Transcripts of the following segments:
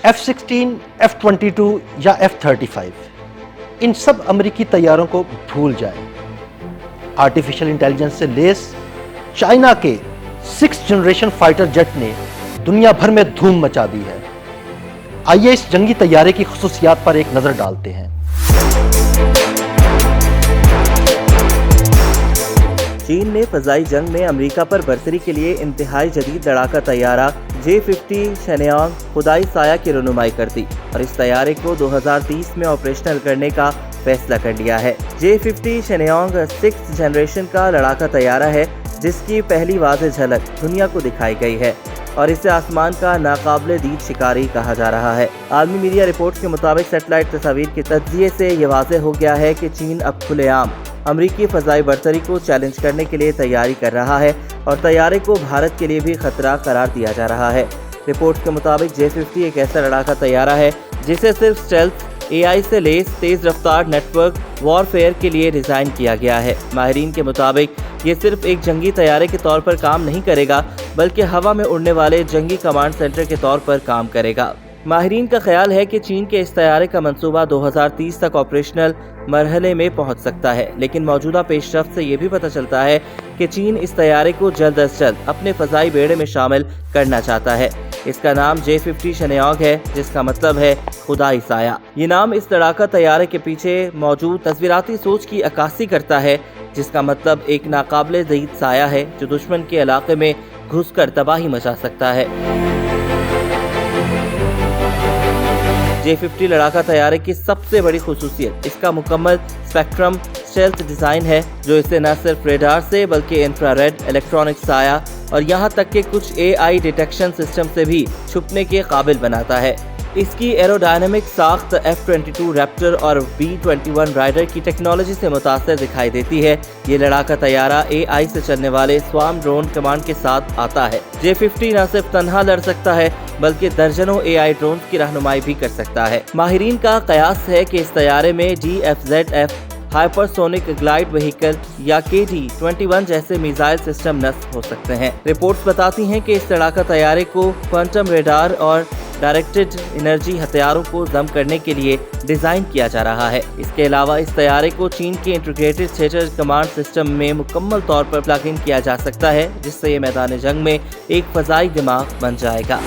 F-16, F-22 یا F-35 ان سب امریکی طیاروں کو بھول جائیں۔ آرٹیفیشل انٹیلیجنس سے لیس چائنا کے 6th جنریشن فائٹر جیٹ نے دنیا بھر میں دھوم مچا دی ہے۔ آئیے اس جنگی طیارے کی خصوصیات پر ایک نظر ڈالتے ہیں۔ چین نے فضائی جنگ میں امریکہ پر برتری کے لیے انتہائی جدید لڑاکا طیارہ J-50 شینیانگ خدائی سایہ کی رونمائی کر دی اور اس طیارے کو 2030 میں آپریشنل کرنے کا فیصلہ کر لیا ہے۔ J-50 شینیانگ 6th جنریشن کا لڑاکا طیارہ ہے جس کی پہلی واضح جھلک دنیا کو دکھائی گئی ہے اور اسے آسمان کا ناقابل دید شکاری کہا جا رہا ہے۔ عالمی میڈیا رپورٹس کے مطابق سیٹلائٹ تصاویر کے تجزیے سے یہ واضح ہو گیا ہے کہ چین اب کھلے عام امریکی فضائی برتری کو چیلنج کرنے کے لیے تیاری کر رہا ہے اور طیارے کو بھارت کے لیے بھی خطرہ قرار دیا جا رہا ہے۔ رپورٹس کے مطابق J-50 ایک ایسا لڑاکا طیارہ ہے جسے صرف اسٹیلتھ AI سے لیس تیز رفتار نیٹ ورک وارفیئر کے لیے ڈیزائن کیا گیا ہے۔ ماہرین کے مطابق یہ صرف ایک جنگی طیارے کے طور پر کام نہیں کرے گا بلکہ ہوا میں اڑنے والے جنگی کمانڈ سینٹر کے طور پر کام کرے گا۔ ماہرین کا خیال ہے کہ چین کے اس طیارے کا منصوبہ 2030 تک آپریشنل مرحلے میں پہنچ سکتا ہے، لیکن موجودہ پیش رفت سے یہ بھی پتہ چلتا ہے کہ چین اس طیارے کو جلد از جلد اپنے فضائی بیڑے میں شامل کرنا چاہتا ہے۔ اس کا نام J-50 شینیانگ ہے جس کا مطلب ہے خدائی سایہ۔ یہ نام اس لڑاکا طیارے کے پیچھے موجود تصویراتی سوچ کی عکاسی کرتا ہے جس کا مطلب ایک ناقابل دید سایہ ہے جو دشمن کے علاقے میں گھس کر تباہی مچا سکتا ہے۔ J-50 لڑاکا طیارے کی سب سے بڑی خصوصیت اس کا مکمل اسپیکٹرم اسٹیلتھ ڈیزائن ہے جو اسے نہ صرف ریڈار سے بلکہ انفراریڈ الیکٹرانک سایہ اور یہاں تک کہ کچھ AI ڈیٹیکشن سسٹم سے بھی چھپنے کے قابل بناتا ہے۔ اس کی ایروڈائنامک ساخت F-22 ریپٹر اور B-21 رائڈر کی ٹیکنالوجی سے متاثر دکھائی دیتی ہے۔ یہ لڑاکا طیارہ AI سے چلنے والے سوارم ڈرون کمانڈ کے ساتھ آتا ہے۔ J-50 نہ صرف تنہا لڑ سکتا ہے بلکہ درجنوں AI ڈرونز کی رہنمائی بھی کر سکتا ہے۔ ماہرین کا قیاس ہے کہ اس طیارے میں DFZF hyper sonic glide vehicle یا KD-21 جیسے میزائل سسٹم نصب ہو سکتے ہیں۔ رپورٹس بتاتی ہیں کہ اس لڑاکا طیارے کو کوانٹم ریڈار اور ڈائریکٹڈ انرجی ہتھیاروں کو ضم کرنے کے لیے ڈیزائن کیا جا رہا ہے۔ اس کے علاوہ اس طیارے کو چین کے انٹیگریٹڈ تھیٹر کمانڈ سسٹم میں مکمل طور پر پلگ ان کیا جا سکتا ہے جس سے یہ میدان جنگ میں ایک فضائی دماغ بن جائے گا۔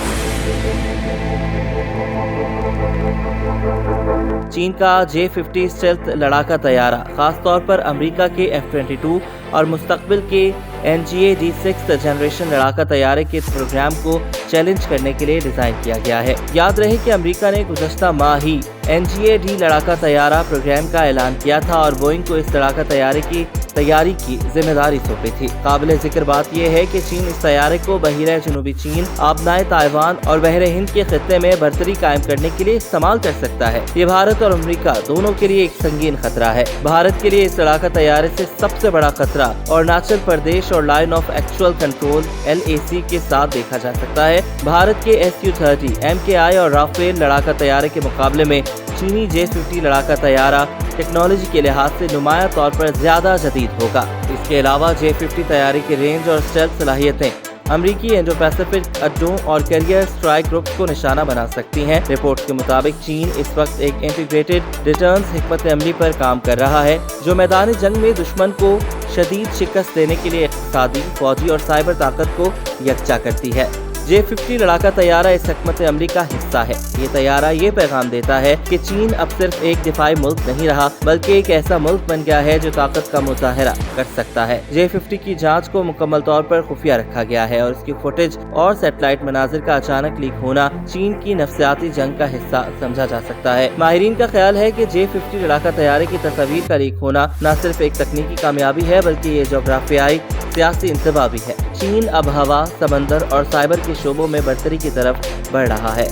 چین کا J-50 اسٹیلتھ لڑاکا طیارہ خاص طور پر امریکہ کے F-22 اور مستقبل کے NGAD 6th جنریشن لڑاکا طیارے کے پروگرام کو چیلنج کرنے کے لیے ڈیزائن کیا گیا ہے۔ یاد رہے کہ امریکہ نے گزشتہ ماہ ہی NGAD لڑاکا طیارہ پروگرام کا اعلان کیا تھا اور بوئنگ کو اس لڑاکا طیارے کی تیاری کی ذمہ داری سونپی تھی۔ قابل ذکر بات یہ ہے کہ چین اس طیارے کو بحیرہ جنوبی چین، آبنائے تائیوان اور بحر ہند کے خطے میں برتری قائم کرنے کے لیے استعمال کر سکتا ہے۔ یہ بھارت اور امریکہ دونوں کے لیے ایک سنگین خطرہ ہے۔ بھارت کے لیے اس لڑاکا طیارے سے سب سے بڑا خطرہ اروناچل پردیش اور line of actual control LAC کے ساتھ دیکھا جا سکتا ہے۔ بھارت کے Su-30 MKI اور رافیل لڑاکا طیارے کے مقابلے میں چینی J-50 لڑاکا طیارہ ٹیکنالوجی کے لحاظ سے نمایاں طور پر زیادہ جدید ہوگا۔ اس کے علاوہ J-50 طیارے کی رینج اور اسٹیلتھ صلاحیتیں امریکی انڈو پیسفک اڈوں اور کیریئر اسٹرائک گروپس کو نشانہ بنا سکتی ہیں۔ رپورٹس کے مطابق چین اس وقت ایک انٹیگریٹڈ ڈیٹرنس حکمت عملی پر کام کر رہا ہے جو میدان جنگ میں دشمن کو شدید شکست دینے کے لیے اقتصادی، فوجی اور سائبر طاقت کو یکجا کرتی ہے۔ J-50 لڑاکا طیارہ اس حکمت عملی کا حصہ ہے۔ یہ طیارہ یہ پیغام دیتا ہے کہ چین اب صرف ایک دفاعی ملک نہیں رہا بلکہ ایک ایسا ملک بن گیا ہے جو طاقت کا مظاہرہ کر سکتا ہے۔ J-50 کی جانچ کو مکمل طور پر خفیہ رکھا گیا ہے اور اس کی فوٹیج اور سیٹلائٹ مناظر کا اچانک لیک ہونا چین کی نفسیاتی جنگ کا حصہ سمجھا جا سکتا ہے۔ ماہرین کا خیال ہے کہ J-50 لڑاکا طیارے کی تصاویر کا لیک ہونا نہ صرف ایک تکنیکی کامیابی ہے بلکہ یہ جغرافیائی سیاسی انتباہ بھی ہے۔ چین اب ہوا، سمندر اور سائبر کے شعبوں میں برتری کی طرف بڑھ رہا ہے۔